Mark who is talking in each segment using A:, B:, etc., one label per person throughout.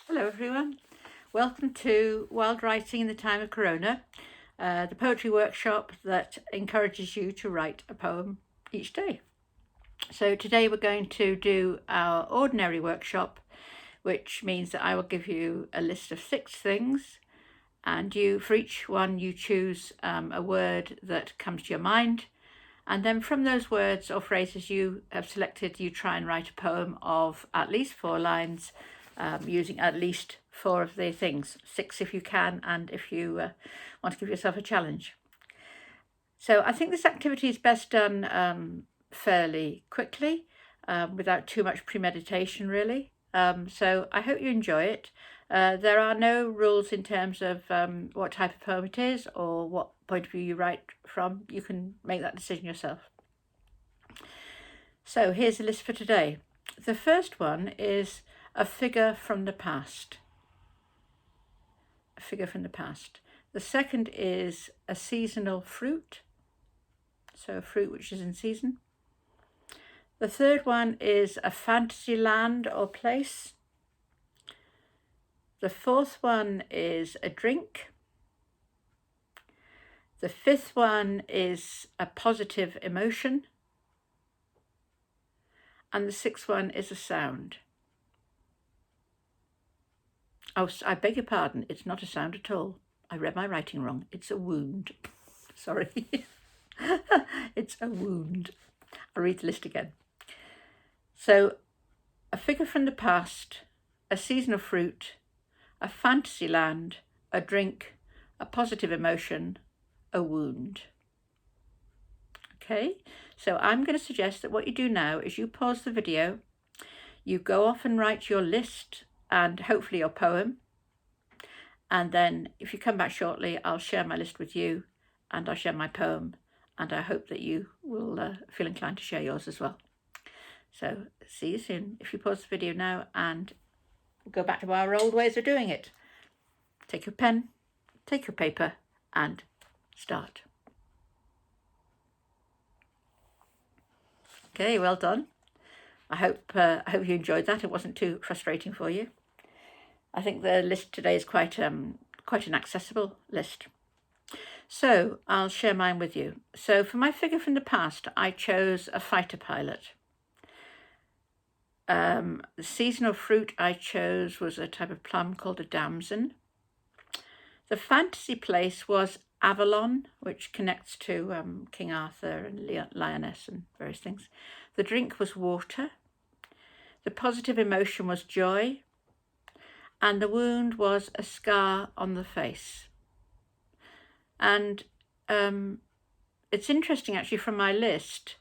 A: Hello everyone, welcome to Wild Writing in the Time of Corona, the poetry workshop that encourages you to write a poem each day. So today we're going to do our ordinary workshop, which means that I will give you a list of 6 things, and for each one you choose a word that comes to your mind, and then from those words or phrases you have selected, you try and write a poem of at least 4 lines, using at least 4 of the things, 6 if you can, and if you want to give yourself a challenge. So I think this activity is best done fairly quickly, without too much premeditation really. So I hope you enjoy it. There are no rules in terms of what type of poem it is or what point of view you write from. You can make that decision yourself. So here's the list for today. The first one is a figure from the past. A figure from the past. The second is a seasonal fruit. So a fruit which is in season. The third one is a fantasy land or place. The fourth one is a drink. The fifth one is a positive emotion. And the sixth one is a sound. Oh, I beg your pardon, it's not a sound at all. I read my writing wrong. It's a wound. Sorry. It's a wound. I'll read the list again. So, a figure from the past, a seasonal fruit, a fantasy land, a drink, a positive emotion, a wound. Okay, so I'm going to suggest that what you do now is you pause the video, you go off and write your list and hopefully your poem, and then if you come back shortly, I'll share my list with you and I'll share my poem, and I hope that you will feel inclined to share yours as well. So see you soon. If you pause the video now and go back to our old ways of doing it. Take your pen, take your paper, and start. Okay, well done. I hope you enjoyed that. It wasn't too frustrating for you. I think the list today is quite an accessible list. So I'll share mine with you. So for my figure from the past, I chose a fighter pilot. The seasonal fruit I chose was a type of plum called a damson. The fantasy place was Avalon, which connects to King Arthur and Lioness and various things. The drink was water. The positive emotion was joy. And the wound was a scar on the face. And it's interesting actually from my list,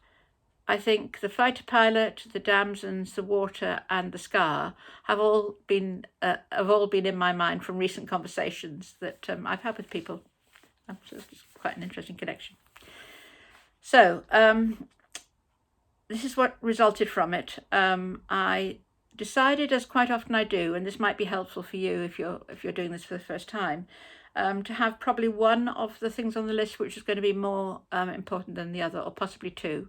A: I think the fighter pilot, the damsons, the water and the scar have all been in my mind from recent conversations that I've had with people. So it's quite an interesting connection. So this is what resulted from it. I decided, as quite often I do, and this might be helpful for you if you're doing this for the first time, to have probably one of the things on the list which is going to be more important than the other, or possibly two.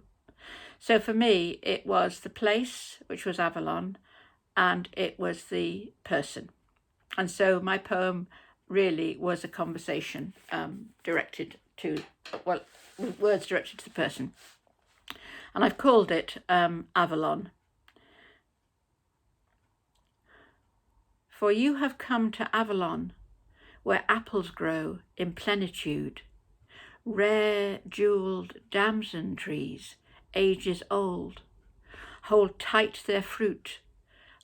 A: So for me, it was the place, which was Avalon, and it was the person. And so my poem really was a conversation directed to, well, words directed to the person. And I've called it Avalon. For you have come to Avalon, where apples grow in plenitude, rare jewelled damson trees, ages old, hold tight their fruit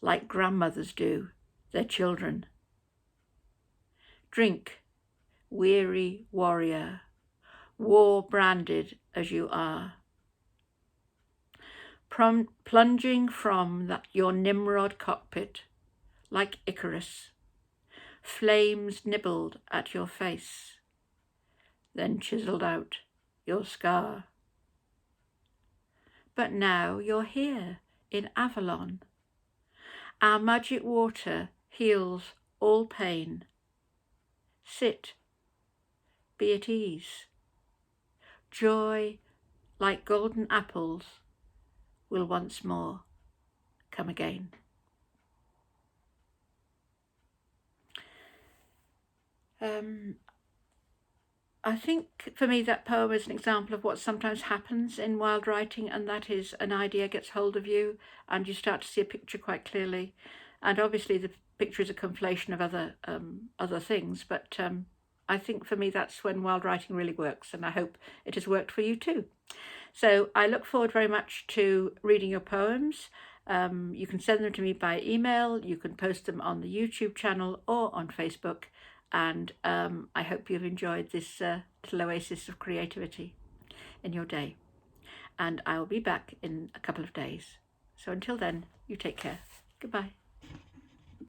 A: like grandmothers do their children. Drink, weary warrior, war-branded as you are. Plunging from your Nimrod cockpit, like Icarus, flames nibbled at your face, then chiselled out your scar. But now you're here in Avalon. Our magic water heals all pain. Sit, be at ease. Joy, like golden apples, will once more come again. I think for me that poem is an example of what sometimes happens in wild writing, and that is an idea gets hold of you and you start to see a picture quite clearly. And obviously the picture is a conflation of other things, but I think for me that's when wild writing really works, and I hope it has worked for you too. So I look forward very much to reading your poems. You can send them to me by email, you can post them on the YouTube channel or on Facebook, and I hope you've enjoyed this little oasis of creativity in your day. And I'll be back in a couple of days. So until then, you take care. Goodbye.